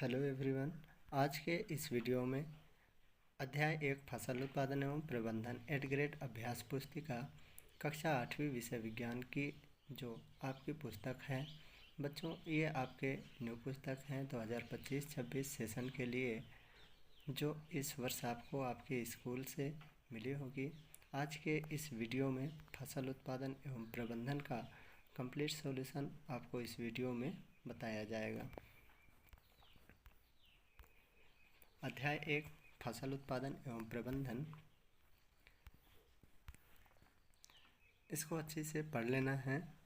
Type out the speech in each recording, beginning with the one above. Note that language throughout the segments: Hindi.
Hello everyone. आज के इस वीडियो में अध्याय 1 फसल उत्पादन एवं प्रबंधन एट ग्रेड अभ्यास पुस्तिका कक्षा 8वीं विषय विज्ञान की जो आपकी पुस्तक है बच्चों, ये आपके न्यू पुस्तक हैं 2025-26 सेशन के लिए, जो इस वर्ष आपको आपके स्कूल से मिली होगी। आज के इस वीडियो में फसल उत्पादन एवं प्रबंधन का कंप्लीट सॉल्यूशन आपको इस वीडियो में बताया जाएगा। अध्याय 1 फसल उत्पादन एवं प्रबंधन, इसको अच्छे से पढ़ लेना है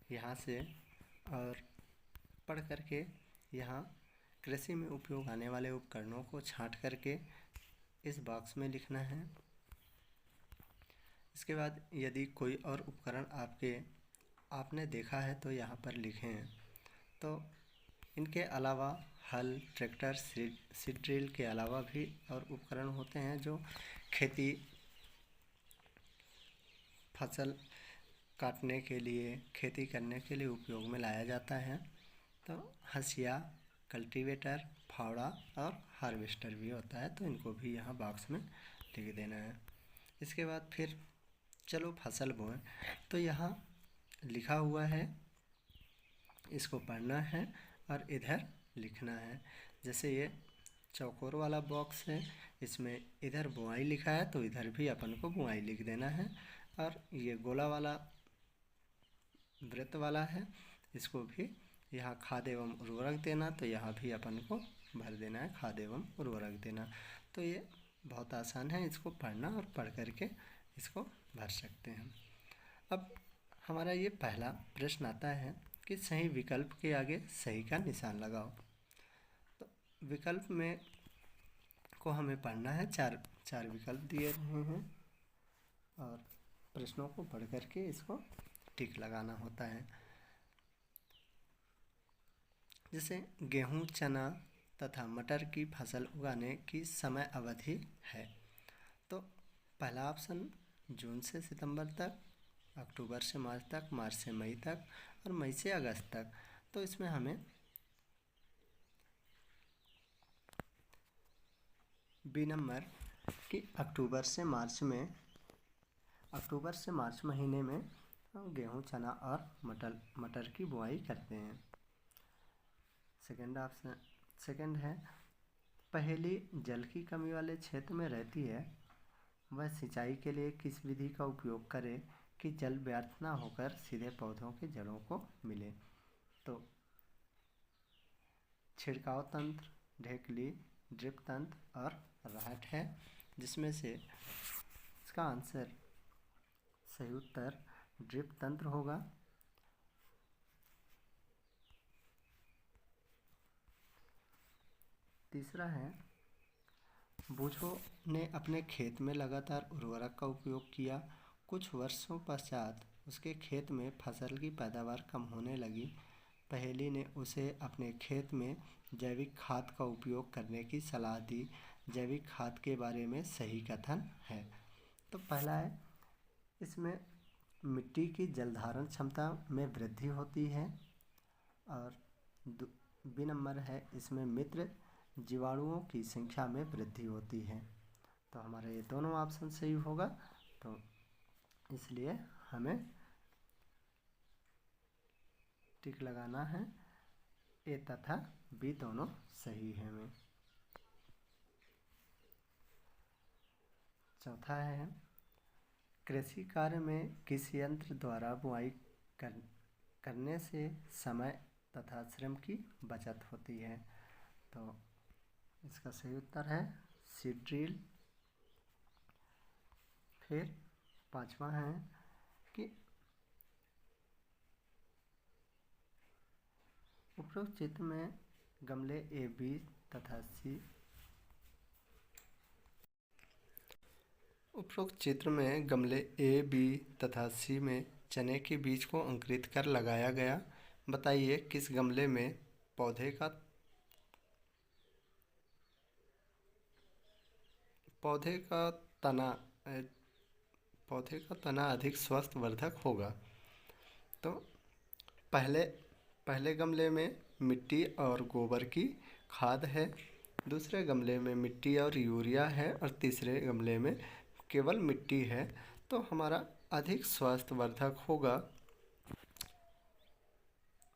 यहाँ से, और पढ़ करके यहाँ कृषि में उपयोग आने वाले उपकरणों को छांट करके इस बॉक्स में लिखना है। इसके बाद यदि कोई और उपकरण आपने देखा है तो यहाँ पर लिखें। तो इनके अलावा हल, ट्रैक्टर, सीड ड्रिल के अलावा भी और उपकरण होते हैं जो खेती, फसल काटने के लिए, खेती करने के लिए उपयोग में लाया जाता है। तो हंसिया, कल्टीवेटर, फावड़ा और हार्वेस्टर भी होता है, तो इनको भी यहाँ बॉक्स में लिख देना है। इसके बाद फिर चलो फसल बोएं, तो यहाँ लिखा हुआ है, इसको पढ़ना है और इधर लिखना है। जैसे ये चौकोर वाला बॉक्स है, इसमें इधर बुआई लिखा है तो इधर भी अपन को बुआई लिख देना है, और ये गोला वाला वृत्त वाला है, इसको भी यहाँ खाद एवं उर्वरक देना, तो यहाँ भी अपन को भर देना है खाद एवं उर्वरक देना। तो ये बहुत आसान है, इसको पढ़ना और पढ़ करके इसको भर सकते हैं। अब हमारा ये पहला प्रश्न आता है कि सही विकल्प के आगे सही का निशान लगाओ। तो विकल्प में को हमें पढ़ना है, चार विकल्प दिए रहे हैं और प्रश्नों को पढ़ करके इसको टिक लगाना होता है। जैसे गेहूं, चना तथा मटर की फसल उगाने की समय अवधि है। तो पहला ऑप्शन जून से सितंबर तक, अक्टूबर से मार्च तक, मार्च से मई तक और मई से अगस्त तक। तो इसमें हमें बी नंबर कि अक्टूबर से मार्च महीने में हम गेहूं, चना और मटर की बुआई करते हैं। सेकंड है, पहेली जल की कमी वाले क्षेत्र में रहती है, वह सिंचाई के लिए किस विधि का उपयोग करे कि जल व्यर्थ ना होकर सीधे पौधों की जड़ों को मिले। तो छिड़काव तंत्र, ढेकली, ड्रिप तंत्र और राहट है, जिसमें से इसका आंसर सही उत्तर ड्रिप तंत्र होगा। तीसरा है, बूझो ने अपने खेत में लगातार उर्वरक का उपयोग किया, कुछ वर्षों पश्चात उसके खेत में फसल की पैदावार कम होने लगी। पहेली ने उसे अपने खेत में जैविक खाद का उपयोग करने की सलाह दी। जैविक खाद के बारे में सही कथन है। तो पहला है, इसमें मिट्टी की जलधारण क्षमता में वृद्धि होती है, और बी नंबर है, इसमें मित्र जीवाणुओं की संख्या में वृद्धि होती है। तो हमारा ये दोनों ऑप्शन सही होगा, तो इसलिए हमें टिक लगाना है, ए तथा बी दोनों सही है में। चौथा है, कृषि कार्य में किस यंत्र द्वारा बुआई करने से समय तथा श्रम की बचत होती है। तो इसका सही उत्तर है सीड ड्रिल। फिर पांचवा है कि उपरोक्त चित्र में गमले ए, बी तथा सी उपरोक्त चित्र में गमले ए, बी तथा सी में चने के बीज को अंकुरित कर लगाया गया। बताइए किस गमले में पौधे का तना अधिक स्वस्थ वर्धक होगा। तो पहले गमले में मिट्टी और गोबर की खाद है, दूसरे गमले में मिट्टी और यूरिया है और तीसरे गमले में केवल मिट्टी है, तो हमारा अधिक स्वास्थ्यवर्धक होगा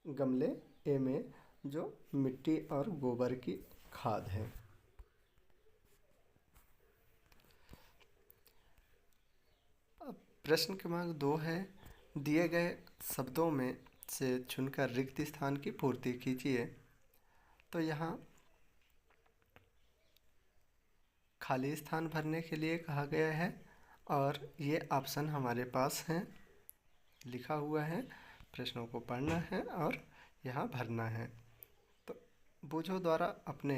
गमले ए में जो मिट्टी और गोबर की खाद है। अब प्रश्न क्रमांक 2 है, दिए गए शब्दों में से चुनकर रिक्त स्थान की पूर्ति कीजिए। तो यहाँ खाली स्थान भरने के लिए कहा गया है और ये ऑप्शन हमारे पास हैं, लिखा हुआ है। प्रश्नों को पढ़ना है और यहाँ भरना है। तो बूझो द्वारा अपने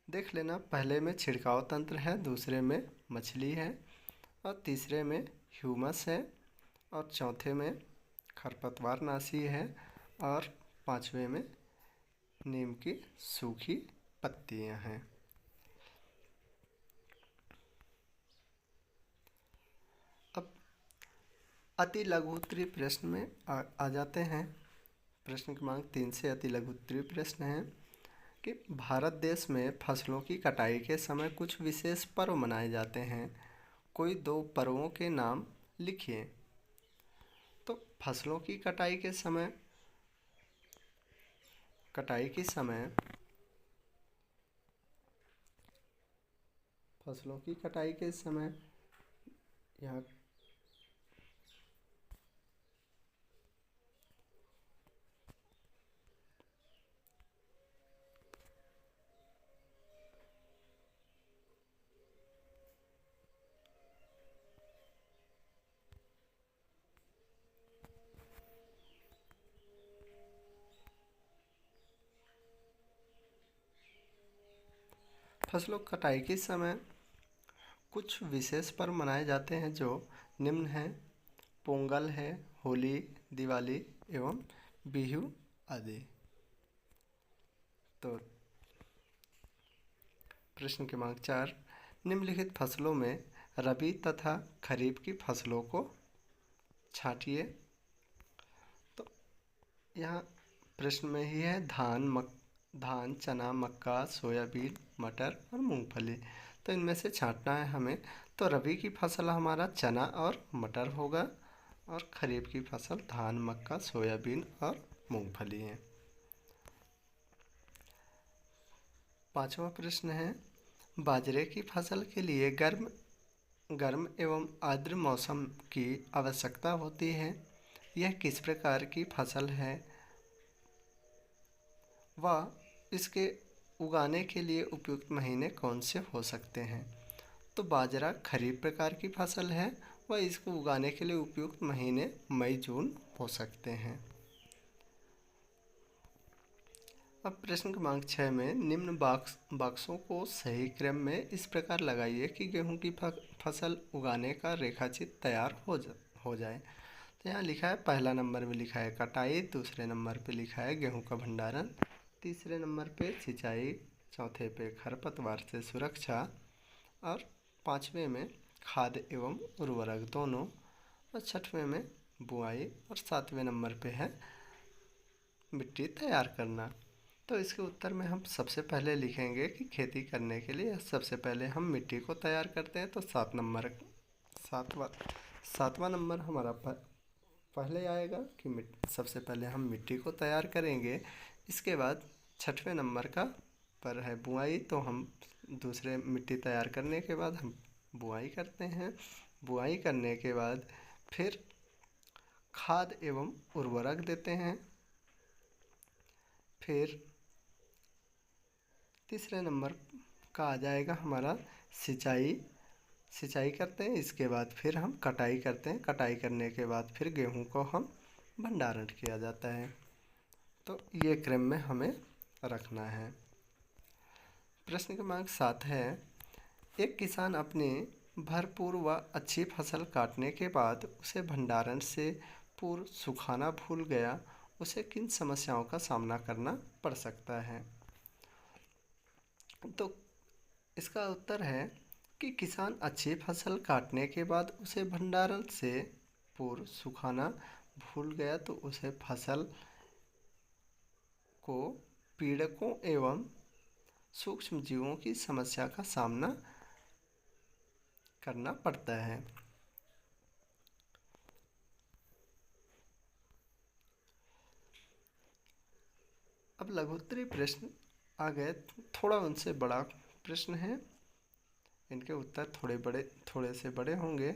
देख लेना, पहले में छिड़काव तंत्र है, दूसरे में मछली है और तीसरे में ह्यूमस है और चौथे में खरपतवार नाशी है और पांचवे में नीम की सूखी पत्तियां हैं। अब अति लघु उत्तरीय प्रश्न में आ जाते हैं। प्रश्न क्रमांक 3 से अति लघु उत्तरीय प्रश्न है कि भारत देश में फसलों की कटाई के समय कुछ विशेष पर्व मनाए जाते हैं, कोई 2 पर्वों के नाम लिखिए। तो फसलों की कटाई के समय यहाँ फसलों कटाई के समय कुछ विशेष पर्व मनाए जाते हैं जो निम्न हैं: पोंगल है, होली, दिवाली एवं बिहू आदि। तो प्रश्न क्रमांक 4, निम्नलिखित फसलों में रबी तथा खरीफ की फसलों को छांटिए। तो यहाँ प्रश्न में ही है धान, चना, मक्का, सोयाबीन, मटर और मूंगफली। तो इनमें से छांटना है हमें। तो रबी की फसल हमारा चना और मटर होगा और खरीफ की फसल धान, मक्का, सोयाबीन और मूंगफली है। 5वां प्रश्न है, बाजरे की फसल के लिए गर्म एवं आर्द्र मौसम की आवश्यकता होती है। यह किस प्रकार की फसल है व इसके उगाने के लिए उपयुक्त महीने कौन से हो सकते हैं? तो बाजरा खरीफ प्रकार की फसल है व इसको उगाने के लिए उपयुक्त महीने मई जून हो सकते हैं। अब प्रश्न क्रमांक 6 में निम्न बॉक्सों को सही क्रम में इस प्रकार लगाइए कि गेहूं की फसल उगाने का रेखाचित्र तैयार हो जाए। तो यहाँ लिखा है, पहला नंबर में लिखा है कटाई, दूसरे नंबर पे लिखा है गेहूं का भंडारण, तीसरे नंबर पे सिंचाई, चौथे पे खरपतवार से सुरक्षा और पाँचवें में खाद एवं उर्वरक दोनों और छठवें में बुआई और सातवें नंबर पे है मिट्टी तैयार करना। तो इसके उत्तर में हम सबसे पहले लिखेंगे कि खेती करने के लिए सबसे पहले हम मिट्टी को तैयार करते हैं। तो सातवां नंबर हमारा पहले आएगा कि सबसे पहले हम मिट्टी को तैयार करेंगे। इसके बाद छठवें नंबर का पर है बुआई। तो हम दूसरे मिट्टी तैयार करने के बाद हम बुआई करते हैं। बुआई करने के बाद फिर खाद एवं उर्वरक देते हैं। फिर तीसरे नंबर का आ जाएगा हमारा सिंचाई करते हैं। इसके बाद फिर हम कटाई करते हैं। कटाई करने के बाद फिर गेहूं को हम भंडारण किया जाता है। तो ये क्रम में हमें रखना है। प्रश्न क्रमांक 7 है, एक किसान अपनी भरपूर व अच्छी फसल काटने के बाद उसे भंडारण से पूर्व सुखाना भूल गया, उसे किन समस्याओं का सामना करना पड़ सकता है? तो इसका उत्तर है, कि किसान अच्छी फसल काटने के बाद उसे भंडारण से पूर्व सुखाना भूल गया तो उसे फसल को पीड़कों एवं सूक्ष्म जीवों की समस्या का सामना करना पड़ता है। अब लघुत्तरीय प्रश्न आ गए, थोड़ा उनसे बड़ा प्रश्न है, इनके उत्तर थोड़े से बड़े होंगे।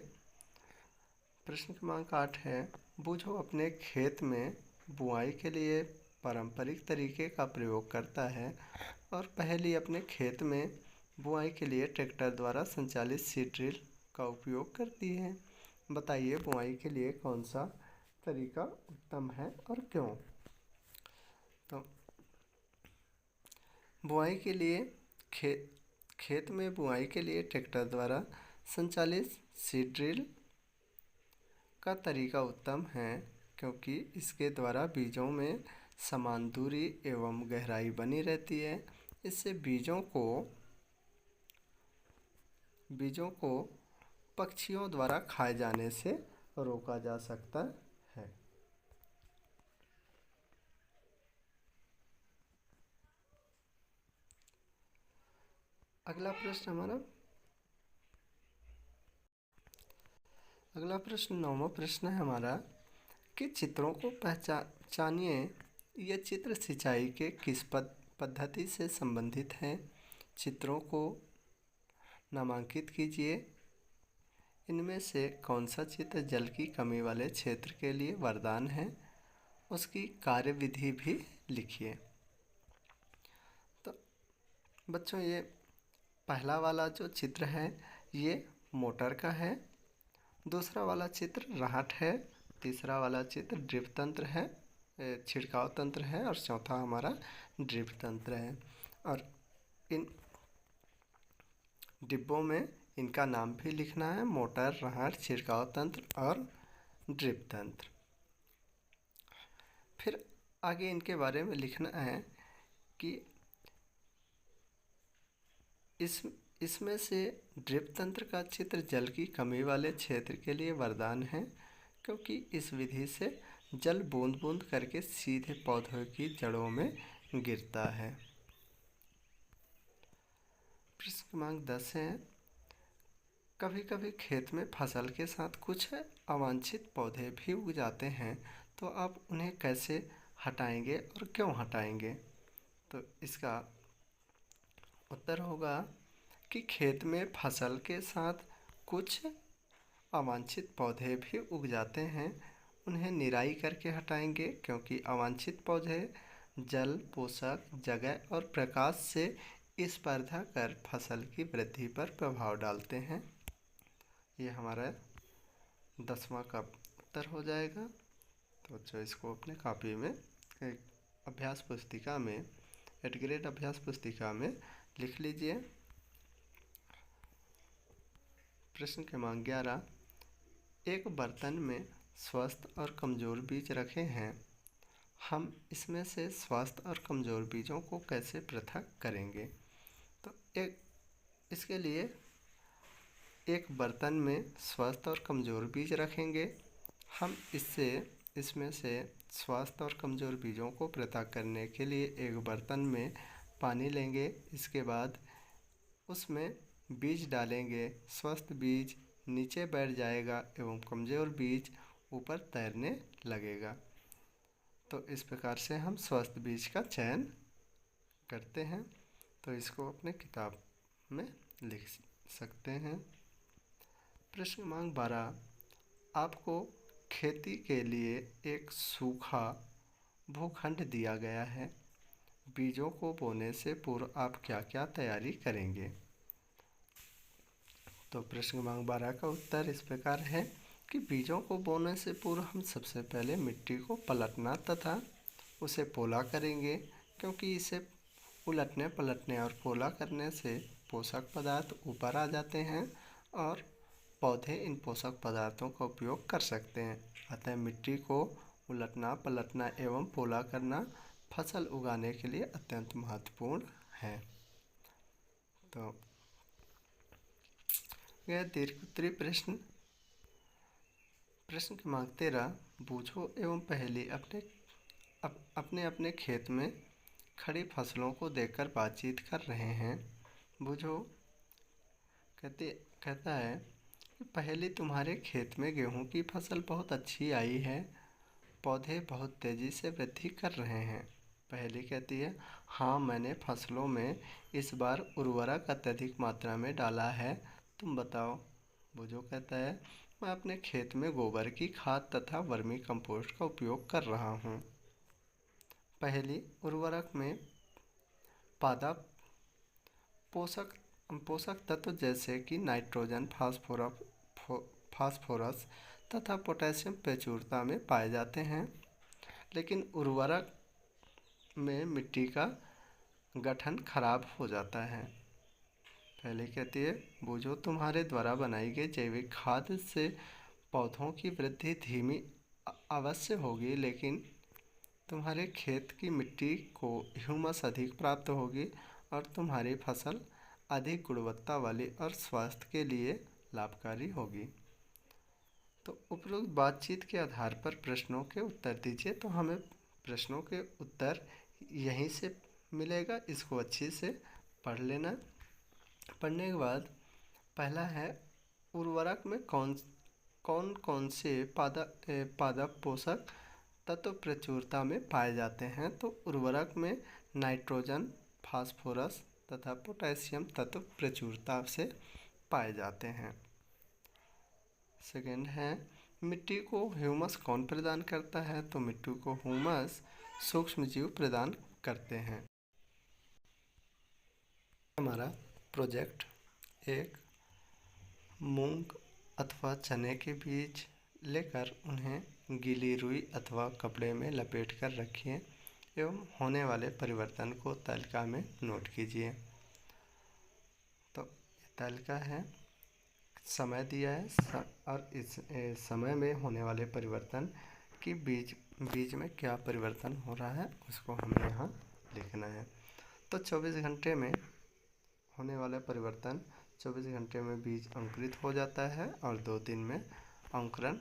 प्रश्न क्रमांक 8 है, बूझो अपने खेत में बुआई के लिए पारंपरिक तरीके का प्रयोग करता है और पहेली अपने खेत में बुआई के लिए ट्रैक्टर द्वारा संचालित सीड ड्रिल का उपयोग करती है। बताइए बुआई के लिए कौन सा तरीका उत्तम है और क्यों। तो बुआई के लिए खेत में बुआई के लिए ट्रैक्टर द्वारा संचालित सीड ड्रिल का तरीका उत्तम है क्योंकि इसके द्वारा बीजों में समान दूरी एवं गहराई बनी रहती है। इससे बीजों को पक्षियों द्वारा खाए जाने से रोका जा सकता है। अगला प्रश्न 9वां प्रश्न है हमारा कि चित्रों को पहचानिए। ये चित्र सिंचाई के किस पद्धति से संबंधित हैं। चित्रों को नामांकित कीजिए। इनमें से कौन सा चित्र जल की कमी वाले क्षेत्र के लिए वरदान है, उसकी कार्यविधि भी लिखिए। तो बच्चों, ये पहला वाला जो चित्र है ये मोटर का है, दूसरा वाला चित्र राहट है, तीसरा वाला चित्र ड्रिप तंत्र है, छिड़काव तंत्र है और चौथा हमारा ड्रिप तंत्र है। और इन डिब्बों में इनका नाम भी लिखना है, मोटर, राहट, छिड़काव तंत्र और ड्रिप तंत्र। फिर आगे इनके बारे में लिखना है कि इसमें से ड्रिप तंत्र का चित्र जल की कमी वाले क्षेत्र के लिए वरदान है क्योंकि इस विधि से जल बूंद बूंद करके सीधे पौधों की जड़ों में गिरता है। प्रश्न क्रमांक 10 है, कभी कभी खेत में फसल के साथ कुछ अवांछित पौधे भी उग जाते हैं, तो आप उन्हें कैसे हटाएंगे और क्यों हटाएंगे। तो इसका उत्तर होगा कि खेत में फसल के साथ कुछ अवांछित पौधे भी उग जाते हैं, उन्हें निराई करके हटाएंगे क्योंकि अवांछित पौधे जल, पोषक, जगह और प्रकाश से स्पर्धा कर फसल की वृद्धि पर प्रभाव डालते हैं। ये हमारा 10वां का उत्तर हो जाएगा। तो बच्चों, इसको अपने कॉपी में एक अभ्यास पुस्तिका में, 8th ग्रेड अभ्यास पुस्तिका में लिख लीजिए। प्रश्न क्रमांक 11, एक बर्तन में स्वस्थ और कमज़ोर बीज रखे हैं, हम इसमें से स्वस्थ और कमज़ोर बीजों को कैसे पृथक करेंगे। तो इसके लिए एक बर्तन में स्वस्थ और कमज़ोर बीज रखेंगे। हम इसमें से स्वस्थ और कमज़ोर बीजों को पृथक करने के लिए एक बर्तन में पानी लेंगे। इसके बाद उसमें बीज डालेंगे। स्वस्थ बीज नीचे बैठ जाएगा एवं कमज़ोर बीज ऊपर तैरने लगेगा। तो इस प्रकार से हम स्वस्थ बीज का चयन करते हैं। तो इसको अपने किताब में लिख सकते हैं। प्रश्न क्रमांक 12, आपको खेती के लिए एक सूखा भूखंड दिया गया है, बीजों को बोने से पूर्व आप क्या क्या तैयारी करेंगे। तो प्रश्न क्रमांक 12 का उत्तर इस प्रकार है कि बीजों को बोने से पूर्व हम सबसे पहले मिट्टी को पलटना तथा उसे पोला करेंगे क्योंकि इसे उलटने पलटने और पोला करने से पोषक पदार्थ ऊपर आ जाते हैं और पौधे इन पोषक पदार्थों का उपयोग कर सकते हैं। अतः मिट्टी को उलटना पलटना एवं पोला करना फसल उगाने के लिए अत्यंत महत्वपूर्ण है। तो यह दीर्घोत्तरी प्रश्न क्रमांक 13, बूझो एवं पहेली अपने अपने खेत में खड़ी फसलों को देखकर बातचीत कर रहे हैं। बूझो कहता है कि पहेली, तुम्हारे खेत में गेहूं की फसल बहुत अच्छी आई है, पौधे बहुत तेजी से वृद्धि कर रहे हैं। पहेली कहती है, हाँ, मैंने फसलों में इस बार उर्वरक अत्यधिक मात्रा में डाला है, तुम बताओ। बूझो कहता है, मैं अपने खेत में गोबर की खाद तथा वर्मी कंपोस्ट का उपयोग कर रहा हूँ। पहेली, उर्वरक में पादप पोषक तत्व जैसे कि नाइट्रोजन, फास्फोरस तथा पोटेशियम प्रचुरता में पाए जाते हैं, लेकिन उर्वरक में मिट्टी का गठन खराब हो जाता है। पहले कहती है, बूझो, तुम्हारे द्वारा बनाई गई जैविक खाद से पौधों की वृद्धि धीमी अवश्य होगी, लेकिन तुम्हारे खेत की मिट्टी को ह्यूमस अधिक प्राप्त होगी और तुम्हारी फसल अधिक गुणवत्ता वाली और स्वास्थ्य के लिए लाभकारी होगी। तो उपरोक्त बातचीत के आधार पर प्रश्नों के उत्तर दीजिए। तो हमें प्रश्नों के उत्तर यहीं से मिलेगा, इसको अच्छे से पढ़ लेना। पढ़ने के बाद पहला है, उर्वरक में कौन कौन से पादप पोषक तत्व प्रचुरता में पाए जाते हैं। तो उर्वरक में नाइट्रोजन, फास्फोरस तथा पोटेशियम तत्व प्रचुरता से पाए जाते हैं। सेकंड है, मिट्टी को ह्यूमस कौन प्रदान करता है। तो मिट्टी को ह्यूमस सूक्ष्म जीव प्रदान करते हैं। हमारा प्रोजेक्ट एक मूंग अथवा चने के बीज लेकर उन्हें गीली रुई अथवा कपड़े में लपेट कर रखिए एवं होने वाले परिवर्तन को तालिका में नोट कीजिए। तो ये तालिका है, समय दिया है और इस समय में होने वाले परिवर्तन की बीज में क्या परिवर्तन हो रहा है उसको हमें यहाँ लिखना है। तो 24 घंटे में होने वाला परिवर्तन, 24 घंटे में बीज अंकुरित हो जाता है और 2 दिन में अंकुरण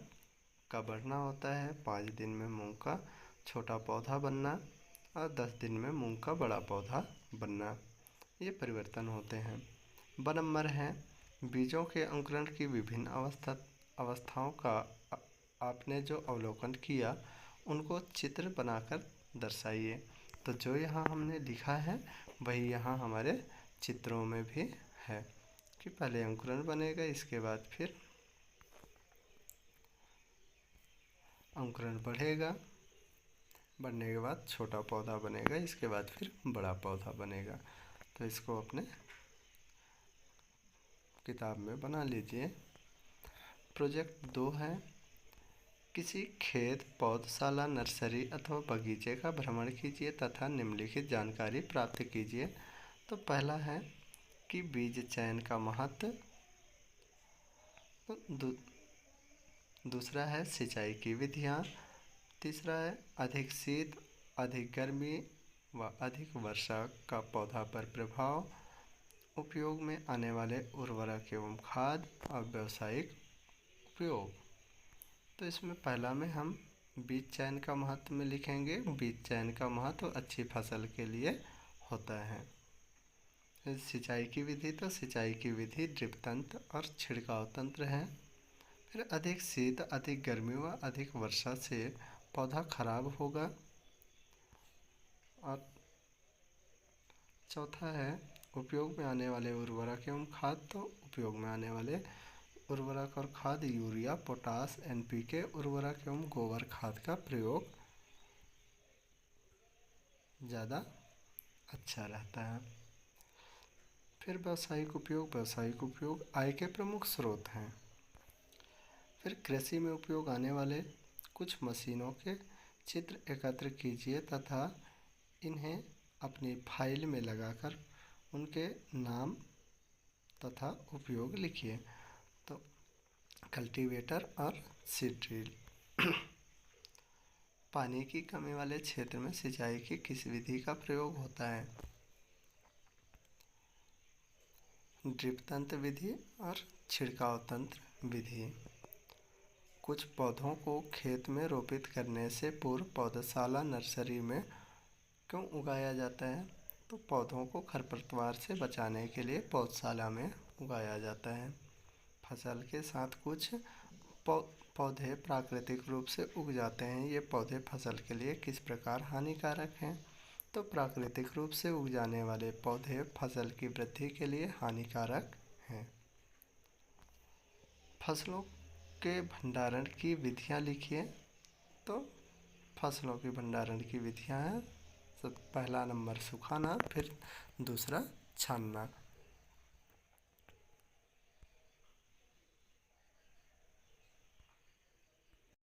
का बढ़ना होता है, 5 दिन में मूंग का छोटा पौधा बनना और 10 दिन में मूंग का बड़ा पौधा बनना, ये परिवर्तन होते हैं। ब नंबर है, बीजों के अंकुरण की विभिन्न अवस्थाओं का आपने जो अवलोकन किया उनको चित्र बनाकर दर्शाइए। तो जो यहाँ हमने लिखा है वही यहाँ हमारे चित्रों में भी है कि पहले अंकुरण बनेगा, इसके बाद फिर अंकुरण बढ़ेगा, बढ़ने के बाद छोटा पौधा बनेगा, इसके बाद फिर बड़ा पौधा बनेगा। तो इसको अपने किताब में बना लीजिए। प्रोजेक्ट 2 है, किसी खेत, पौधशाला, नर्सरी अथवा बगीचे का भ्रमण कीजिए तथा निम्नलिखित जानकारी प्राप्त कीजिए। तो पहला है कि बीज चयन का महत्व, दूसरा है सिंचाई की विधियाँ, तीसरा है अधिक शीत, अधिक गर्मी व अधिक वर्षा का पौधा पर प्रभाव, उपयोग में आने वाले उर्वरक एवं खाद और व्यावसायिक उपयोग। तो इसमें पहला में हम बीज चयन का महत्व में लिखेंगे। बीज चयन का महत्व अच्छी फसल के लिए होता है। सिंचाई की विधि, तो सिंचाई की विधि ड्रिप तंत्र और छिड़काव तंत्र है। फिर अधिक शीत, अधिक गर्मी व अधिक वर्षा से पौधा खराब होगा। और चौथा है उपयोग में आने वाले उर्वरक एवं खाद। तो उपयोग में आने वाले उर्वरक और खाद यूरिया, पोटास, एनपीके उर्वरक एवं गोबर खाद का प्रयोग ज़्यादा अच्छा रहता है। फिर व्यावसायिक उपयोग आय के प्रमुख स्रोत हैं। फिर कृषि में उपयोग आने वाले कुछ मशीनों के चित्र एकत्र कीजिए तथा इन्हें अपनी फाइल में लगाकर उनके नाम तथा उपयोग लिखिए। तो कल्टीवेटर और सीड ड्रिल। पानी की कमी वाले क्षेत्र में सिंचाई की किस विधि का प्रयोग होता है। ड्रिप तंत्र विधि और छिड़काव तंत्र विधि। कुछ पौधों को खेत में रोपित करने से पूर्व पौधशाला नर्सरी में क्यों उगाया जाता है? तो पौधों को खरपतवार से बचाने के लिए पौधशाला में उगाया जाता है। फसल के साथ कुछ पौधे प्राकृतिक रूप से उग जाते हैं। ये पौधे फसल के लिए किस प्रकार हानिकारक हैं? तो प्राकृतिक रूप से उग जाने वाले पौधे फसल की वृद्धि के लिए हानिकारक हैं। फसलों के भंडारण की विधियां लिखिए। तो फसलों के भंडारण की विधियां हैं, सब पहला नंबर सुखाना, फिर दूसरा छानना।